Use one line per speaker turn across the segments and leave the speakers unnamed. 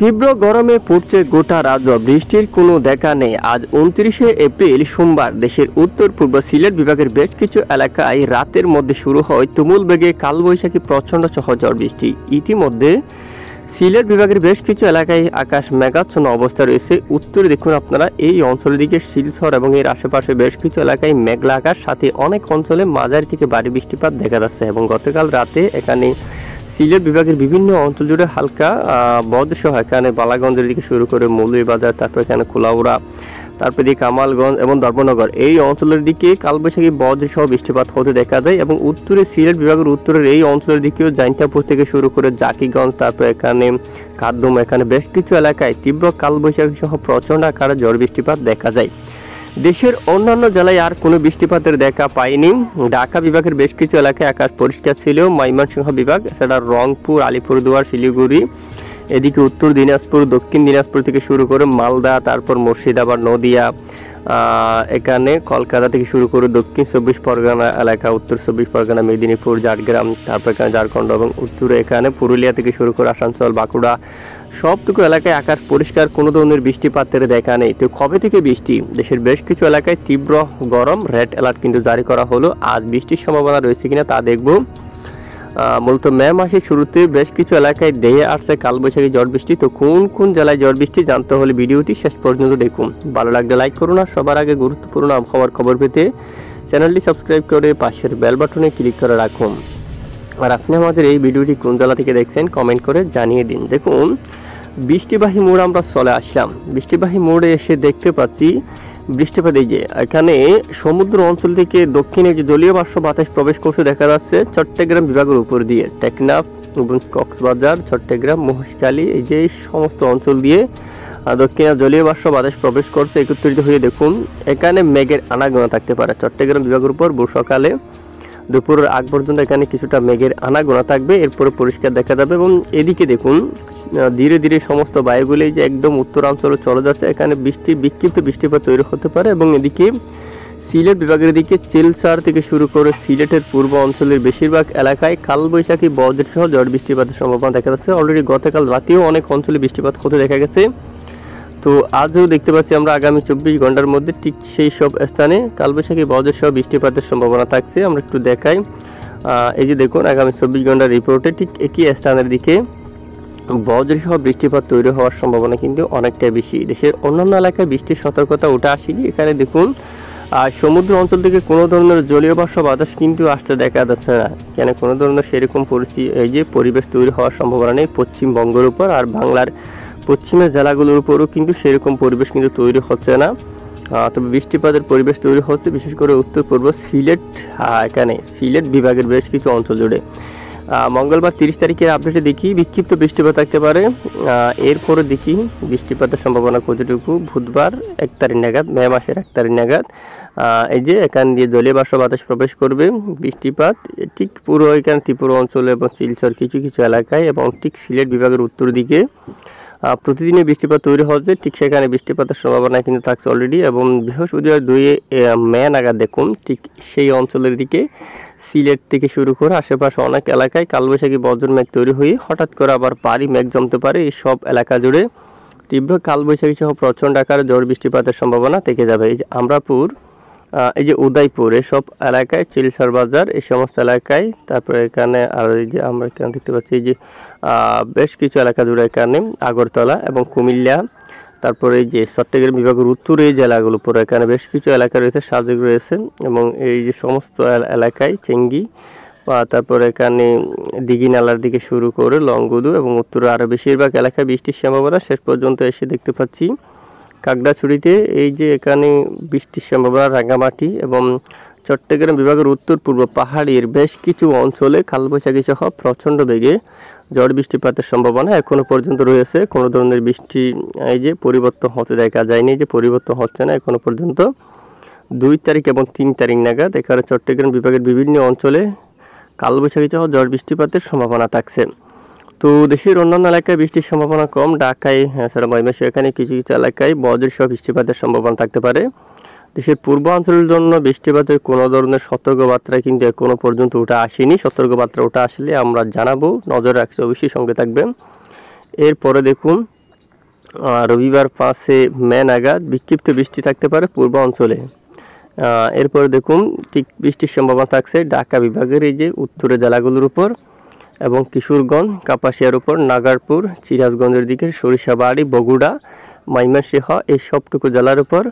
তীব্র গরমে পড়ছে গোটা রাজ্য, বৃষ্টির কোনো দেখা নেই। আজ 29শে এপ্রিল সোমবার দেশের উত্তর পূর্ব সিলেট বিভাগের বেশ কিছু এলাকায় রাতের মধ্যে শুরু হয় তুমুল বেগে কালবৈশাখী প্রচণ্ড সহ ঝড় বৃষ্টি। ইতিমধ্যে সিলেট বিভাগের বেশ কিছু এলাকায় আকাশ মেঘাচ্ছন্ন অবস্থা রয়েছে। উত্তরে দেখুন আপনারা, এই অঞ্চলের দিকে শিলচর এবং এর আশেপাশে বেশ কিছু এলাকায় মেঘলা আকাশ, সাথে অনেক অঞ্চলে মাঝারি থেকে ভারী বৃষ্টিপাত দেখা যাচ্ছে। এবং গতকাল রাতে এখানে সিলেট বিভাগের বিভিন্ন অঞ্চল জুড়ে হালকা বজ্রসহ এখানে বালাগঞ্জের দিকে শুরু করে মৌলভীবাজার, তারপর এখানে কুলাউড়া, তারপর দিকে কামালগঞ্জ এবং ধর্মনগর, এই অঞ্চলের দিকে কালবৈশাখী বজ্রসহ বৃষ্টিপাত হতে দেখা যায়। এবং উত্তরে সিলেট বিভাগের উত্তরের এই অঞ্চলের দিকেও জাইন্তাপুর থেকে শুরু করে জাকিগঞ্জ, তারপর এখানে কাদুম, এখানে বেশ কিছু এলাকায় তীব্র কালবৈশাখী সহ প্রচণ্ড আকারে ঝড় বৃষ্টিপাত দেখা যায়। দেশের অন্যান্য জেলায় আর কোনো বৃষ্টিপাতের দেখা পায়নি। ঢাকা বিভাগের বেশ কিছু এলাকায় আকাশ পরিষ্কার ছিল। ময়মনসিংহ বিভাগ, এছাড়া রংপুর, আলিপুরদুয়ার, শিলিগুড়ি, এদিকে উত্তর দিনাজপুর, দক্ষিণ দিনাজপুর থেকে শুরু করে মালদা, তারপর মুর্শিদাবাদ, নদিয়া, এখানে কলকাতা থেকে শুরু করে দক্ষিণ 24 পরগনা এলাকা, উত্তর 24 পরগনা, মেদিনীপুর, ঝাড়গ্রাম, তারপর এখানে ঝাড়খণ্ড এবং উত্তরে এখানে পুরুলিয়া থেকে শুরু করে আসানসোল, বাঁকুড়া, সবটুকু এলাকায় আকাশ পরিষ্কার, কোনো ধরনের বৃষ্টিপাতের দেখা নেই। তো কবে থেকে বৃষ্টি? দেশের বেশ কিছু এলাকায় তীব্র গরম, রেড অ্যালার্ট কিন্তু জারি করা হলো। আজ বৃষ্টির সম্ভাবনা রয়েছে কিনা তা দেখব। মূলত মে মাসের শুরুতে বেশ কিছু এলাকায় দেহে আসছে কালবৈশাখী ঝড় বৃষ্টি। তো কোন কোন জেলায় ঝড় বৃষ্টি জানতে হলে ভিডিওটি শেষ পর্যন্ত দেখুন। ভালো লাগলে লাইক করুন, আর সবার আগে গুরুত্বপূর্ণ আবহাওয়ার খবর পেতে চ্যানেলটি সাবস্ক্রাইব করে পাশের বেল বাটনে ক্লিক করে রাখুন। আর আপনি আমাদের এই ভিডিওটি কোন জেলা থেকে দেখছেন কমেন্ট করে জানিয়ে দিন। দেখুন, বৃষ্টিবাহী মোড় আমরা চলে আসলাম। বৃষ্টিবাহী মোড়ে এসে দেখতে পাচ্ছি বৃষ্টিপাত, এই যে এখানে সমুদ্র অঞ্চল থেকে দক্ষিণে যে জলীয় বাষ্প বাতাস প্রবেশ করছে দেখা যাচ্ছে চট্টগ্রাম বিভাগের উপর দিয়ে, টেকনাফ এবং কক্সবাজার, চট্টগ্রাম, মহেশখালী, এই যে সমস্ত অঞ্চল দিয়ে দক্ষিণে জলীয় বাষ্প বাতাস প্রবেশ করছে একত্রিত হয়ে। দেখুন, এখানে মেঘের আনাগোনা থাকতে পারে চট্টগ্রাম বিভাগের উপর। সকালে দুপুরের আগ পর্যন্ত এখানে কিছুটা মেঘের আনাগোনা থাকবে, এরপরে পরিষ্কার দেখা যাবে। এবং এদিকে দেখুন, ধীরে ধীরে সমস্ত বায়ুগুলি যে একদম উত্তরাঞ্চলে চলে যাচ্ছে, এখানে বিক্ষিপ্ত বৃষ্টিপাত তৈরি হতে পারে। এবং এদিকে সিলেট বিভাগের দিকে চিলচার থেকে শুরু করে সিলেটের পূর্ব অঞ্চলের বেশিরভাগ এলাকায় কালবৈশাখী বজ্রসহ ঝড় বৃষ্টিপাতের সম্ভাবনা দেখা যাচ্ছে। অলরেডি গতকাল রাতেও অনেক অঞ্চলে বৃষ্টিপাত হতে দেখা গেছে। তো আজও দেখতে পাচ্ছি আমরা আগামী 24 ঘন্টার মধ্যে ঠিক সেই সব স্থানে কালবৈশাখী বজ্রসহ বৃষ্টিপাতের সম্ভাবনা থাকছে। আমরা একটু দেখাই, এই যে দেখুন, আগামী 24 ঘন্টার রিপোর্টে ঠিক একই স্থানের দিকে বজ্রসহ বৃষ্টিপাত তৈরি হওয়ার সম্ভাবনা কিন্তু অনেকটাই বেশি। দেশের অন্যান্য এলাকায় বৃষ্টির সতর্কতা ওঠা আসেনি। এখানে দেখুন, সমুদ্র অঞ্চল থেকে কোনো ধরনের জলীয় বাষ্প বাতাস কিন্তু আসতে দেখা যাচ্ছে না। এখানে কোনো ধরনের সেরকম পরিস্থিতি, এই যে পরিবেশ তৈরি হওয়ার সম্ভাবনা নেই পশ্চিমবঙ্গের উপর। আর বাংলার পশ্চিমের জেলাগুলোর উপরও কিন্তু সেরকম পরিবেশ কিন্তু তৈরি হচ্ছে না। তবে বৃষ্টিপাতের পরিবেশ তৈরি হচ্ছে বিশেষ করে উত্তর পূর্ব সিলেট, এখানে সিলেট বিভাগের বেশ কিছু অঞ্চল জুড়ে। মঙ্গলবার 30 তারিখের আপডেটে দেখি বিক্ষিপ্ত বৃষ্টিপাত থাকতে পারে। এরপরে দেখি বৃষ্টিপাতের সম্ভাবনা কতটুকু। বুধবার 1 তারিখ নাগাদ, মে মাসের 1 তারিখ নাগাদ, এই যে এখান দিয়ে জলীয় বাষ্প বাতাস প্রবেশ করবে। বৃষ্টিপাত ঠিক পুরো এখানে ত্রিপুরা অঞ্চলে এবং শিলচর কিছু কিছু এলাকায় এবং ঠিক সিলেট বিভাগের উত্তর দিকে প্রতিদিনই বৃষ্টিপাত তৈরি হচ্ছে। ঠিক সেখানে বৃষ্টিপাতের সম্ভাবনা কিন্তু থাকছে অলরেডি। এবং বৃহস্পতিবার 2 মে নাগাদ দেখুন, ঠিক সেই অঞ্চলের দিকে সিলেট থেকে শুরু করে আশেপাশে অনেক এলাকায় কালবৈশাখী বজ্র মেঘ তৈরি হয়ে হঠাৎ করে আবার ভারী মেঘ জমতে পারে। এই সব এলাকা জুড়ে তীব্র কালবৈশাখী সহ প্রচণ্ড আকারে ঝড় বৃষ্টিপাতের সম্ভাবনা থেকে যাবে। এই যে আমরাপুর, এই যে উদয়পুর, এসব এলাকায়, চিলচার বাজার, এই সমস্ত এলাকায়, তারপরে এখানে আর এই যে আমরা এখানে দেখতে পাচ্ছি এই যে বেশ কিছু এলাকা জুড়ে, এখানে আগরতলা এবং কুমিল্লা, তারপরে এই যে চট্টগ্রাম বিভাগের উত্তরে এই জেলাগুলো পরে এখানে বেশ কিছু এলাকা রয়েছে, সাজেক রয়েছে। এবং এই যে সমস্ত এলাকায় চেঙ্গি, তারপরে এখানে দিঘি নালার দিকে শুরু করে লংগুদু এবং উত্তরে আরও বেশিরভাগ এলাকায় বৃষ্টির সম্ভাবনা। শেষ পর্যন্ত এসে দেখতে পাচ্ছি কাকড়াছড়িতে এই যে এখানে বৃষ্টির সম্ভাবনা, রাঙ্গামাটি এবং চট্টগ্রাম বিভাগের উত্তর পূর্ব পাহাড়ের বেশ কিছু অঞ্চলে কালবৈশাখী সহ প্রচণ্ড বেগে ঝড় বৃষ্টিপাতের সম্ভাবনা এখনো পর্যন্ত রয়েছে। কোনো ধরনের বৃষ্টি এই যে পরিবর্তন হতে দেখা যায়নি, যে পরিবর্তন হচ্ছে না এখনো পর্যন্ত। 2 তারিখ এবং 3 তারিখ নাগাদ এখানে চট্টগ্রাম বিভাগের বিভিন্ন অঞ্চলে কালবৈশাখী সহ ঝড় বৃষ্টিপাতের সম্ভাবনা থাকছে। তো দেশের অন্যান্য এলাকায় বৃষ্টির সম্ভাবনা কম। ঢাকায়, এছাড়া ময়মনসিংহ, এখানে কিছু কিছু এলাকায় বজ্রসহ বৃষ্টিপাতের সম্ভাবনা থাকতে পারে। দেশের পূর্বাঞ্চলের জন্য বৃষ্টিপাতের কোনো ধরনের সতর্কবার্তা কিন্তু এখনো পর্যন্ত ওঠা আসেনি। সতর্কবার্তা ওঠা আসলে আমরা জানাবো, নজর রাখছি, অবশ্যই সঙ্গে থাকবেন। এরপরে দেখুন, রবিবার 5 মে নাগাদ বিক্ষিপ্ত বৃষ্টি থাকতে পারে পূর্ব অঞ্চলে। এরপরে দেখুন ঠিক বৃষ্টির সম্ভাবনা থাকছে ঢাকা বিভাগের এই যে উত্তরের জেলাগুলোর উপর এবং কিশোরগঞ্জ, কাপাসিয়ার উপর, নাগারপুর, সিরাজগঞ্জের দিকে, সরিষাবাড়ি, বগুড়া, ময়মনসিংহ এই সবটুকু জেলার উপর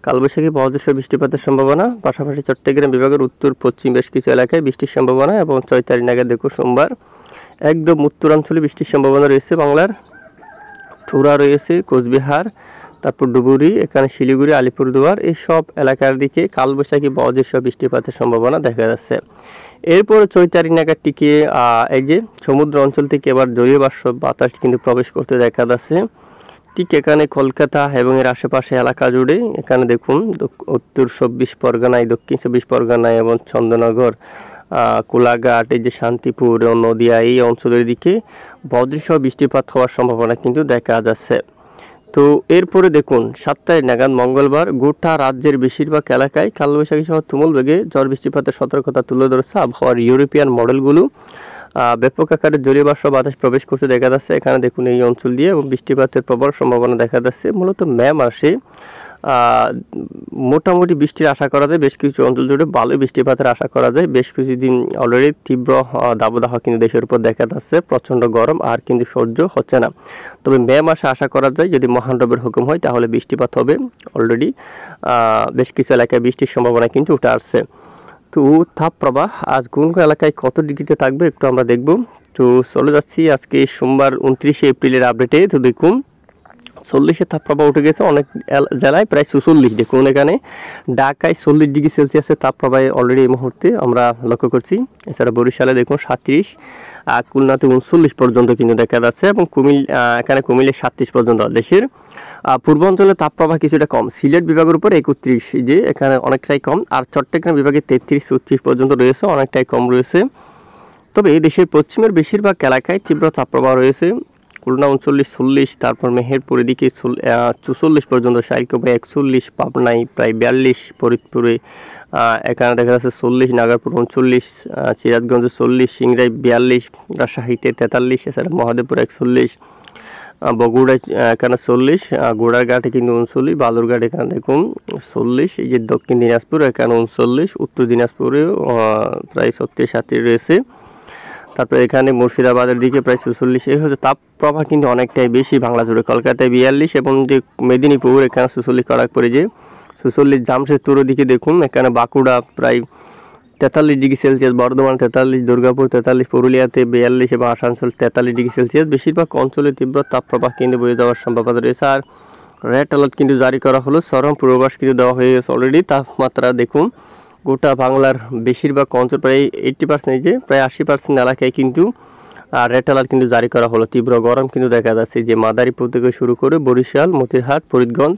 কালবৈশাখী বজ্রসহ বৃষ্টিপাতের সম্ভাবনা। পাশাপাশি চট্টগ্রাম বিভাগের উত্তর পশ্চিম বেশ কিছু এলাকায় বৃষ্টির সম্ভাবনা এবং 6 তারিখ নাগাদ দেখুন সোমবার একদম উত্তরাঞ্চলে বৃষ্টির সম্ভাবনা রয়েছে। বাংলার ঠোরা রয়েছে, কোচবিহার, তারপর ডুবুরি, এখানে শিলিগুড়ি, আলিপুরদুয়ার এই সব এলাকার দিকে কালবৈশাখী বজ্রসহ বৃষ্টিপাতের সম্ভাবনা দেখা যাচ্ছে। এরপর 6 তারিখ নাগাদ টিকে এই যে সমুদ্র অঞ্চল থেকে এবার জলীয় বাতাস কিন্তু প্রবেশ করতে দেখা যাচ্ছে। ঠিক এখানে কলকাতা এবং এর আশেপাশে এলাকা জুড়ে এখানে দেখুন উত্তর 24 পরগনায়, দক্ষিণ 24 পরগনায় এবং চন্দ্রনগর, কোলাঘাট, এই যে শান্তিপুর, নদিয়া এই অঞ্চলের দিকে বজ্রসহ বৃষ্টিপাত হওয়ার সম্ভাবনা কিন্তু দেখা যাচ্ছে। তো এরপরে দেখুন 7 তারিখ নাগাদ মঙ্গলবার গোটা রাজ্যের বেশিরভাগ এলাকায় কালবৈশাখী সহ তুমুল বেগে ঝড় বৃষ্টিপাতের সতর্কতা তুলে ধরেছে আবহাওয়ার ইউরোপিয়ান মডেলগুলো। ব্যাপক আকারে জলীয় বাতাস প্রবেশ করতে দেখা যাচ্ছে এখানে দেখুন এই অঞ্চল দিয়ে এবং বৃষ্টিপাতের প্রবল সম্ভাবনা দেখা যাচ্ছে। মূলত মে মাসে মোটামুটি বৃষ্টির আশা করা যায়, বেশ কিছু অঞ্চল জুড়ে ভালো বৃষ্টিপাতের আশা করা যায়। বেশ কিছুদিন অলরেডি তীব্র দাবদাহ কিন্তু দেশের উপর দেখা যাচ্ছে, প্রচণ্ড গরম আর কিন্তু সহ্য হচ্ছে না। তবে মে মাসে আশা করা যায় যদি মহান রবের হুকুম হয় তাহলে বৃষ্টিপাত হবে। অলরেডি বেশ কিছু এলাকায় বৃষ্টির সম্ভাবনা কিন্তু উঠে আসছে। তো তাপপ্রবাহ আজ কোন কোন এলাকায় কত ডিগ্রিতে থাকবে একটু আমরা দেখব। তো চলে যাচ্ছি আজকে সোমবার 29 এপ্রিলের আপডেটে। তো দেখুন 40-এর তাপপ্রবাহ উঠে গেছে অনেক জেলায়, প্রায় 44। দেখুন এখানে ঢাকায় 40 ডিগ্রি সেলসিয়াসের তাপপ্রবাহে অলরেডি এই মুহূর্তে আমরা লক্ষ্য করছি। এছাড়া বরিশালে দেখুন 37, খুলনাতে 39 পর্যন্ত কিন্তু দেখা যাচ্ছে এবং এখানে কুমিল্লায় 37 পর্যন্ত। দেশের পূর্বাঞ্চলে তাপপ্রবাহ কিছুটা কম, সিলেট বিভাগের উপর 31, যে এখানে অনেকটাই কম, আর চট্টগ্রাম বিভাগে 33-34 পর্যন্ত রয়েছে, অনেকটাই কম রয়েছে। তবে দেশের পশ্চিমের বেশিরভাগ এলাকায় তীব্র তাপপ্রবাহ রয়েছে। খুলনা 39-40, তারপর মেহেরপুর এদিকে 44 পর্যন্ত, সাইকোপায় 41, পাবনায় প্রায় 42, ফরিদপুরে এখানে দেখা যাচ্ছে 40, নাগারপুর 39, সিরাজগঞ্জে 40, সিংড়ায় 42, রাজশাহীতে 43, এছাড়া মহাদেবপুর 41, বগুড়ায় এখানে 40, গোড়াঘাটে কিন্তু 39, বালুরঘাট এখানে দেখুন 40, এই যে দক্ষিণ দিনাজপুর এখানে 39, উত্তর দিনাজপুরেও প্রায় 36-37 রয়েছে। তারপরে এখানে মুর্শিদাবাদের দিকে প্রায় 46। এই হচ্ছে তাপপ্রবাহ কিন্তু অনেকটাই বেশি বাংলা জুড়ে। কলকাতায় 42 এবং যে মেদিনীপুর এখানে 46 খড়গপুরে যে 46, জামশেদপুরের দিকে দেখুন এখানে বাঁকুড়া প্রায় 43 ডিগ্রি সেলসিয়াস, বর্ধমান 43, দুর্গাপুর 43, পুরুলিয়াতে 42 এবং আসানসোল 43 ডিগ্রি সেলসিয়াস। বেশিরভাগ অঞ্চলে তীব্র তাপপ্রবাহ কিন্তু বয়ে যাওয়ার সম্ভাবনা রয়েছে। আর রেড অ্যালার্ট কিন্তু জারি করা হলো, চরম পূর্বাভাস কিন্তু দেওয়া হয়ে গেছে অলরেডি। তাপমাত্রা দেখুন গোটা বাংলার বেশিরভাগ অঞ্চল প্রায় 80%, যে প্রায় 80% এলাকায় কিন্তু রেড অ্যালার্ট কিন্তু জারি করা হলো। তীব্র গরম কিন্তু দেখা যাচ্ছে, যে মাদারীপুর থেকে শুরু করে বরিশাল, মতিরহাট, ফরিদগঞ্জ,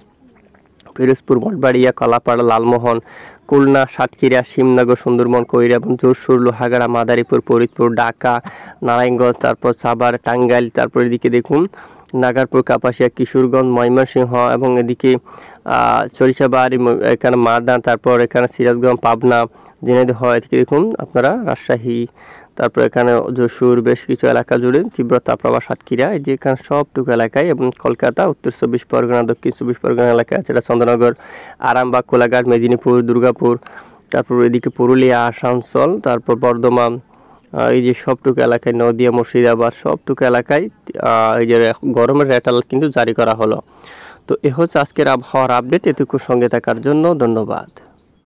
পিরোজপুর, মঠবাড়িয়া, কলাপাড়া, লালমোহন, খুলনা, সাতক্ষীরা, শিবনগর, সুন্দরবন, কৈরা এবং যশোর, লোহাগাড়া, মাদারীপুর, ফরিদপুর, ঢাকা, নারায়ণগঞ্জ, তারপর সাভার, টাঙ্গাইল, তারপর এদিকে দেখুন নাগারপুর, কাপাসিয়া, কিশোরগঞ্জ, ময়মনসিংহ এবং এদিকে সরিষাবাড়ি, এখানে মাদান, তারপর এখানে সিরাজগঞ্জ, পাবনা, ঝিনাইদহ, এদিকে দেখুন আপনারা রাজশাহী, তারপর এখানে যশোর, বেশ কিছু এলাকা জুড়ে তীব্র তাপপ্রবাহ। সাতক্ষীরা এই যে এখানে সবটুকু এলাকায় এবং কলকাতা, উত্তর 24 পরগনা, দক্ষিণ 24 পরগনা এলাকায় আছে, এটা চন্দ্রনগর, আরামবাগ, কোলাঘাট, মেদিনীপুর, দুর্গাপুর, তারপর এদিকে পুরুলিয়া, আসানসোল, তারপর বর্ধমান, এই যে সবটুকু এলাকায় নদিয়া, মুর্শিদাবাদ সবটুকু এলাকায় এই যে গরমের রেড অ্যালার্ট কিন্তু জারি করা হলো। তো এ হচ্ছে আজকের আবহাওয়ার আপডেট। এটুকু সঙ্গে থাকার জন্য ধন্যবাদ।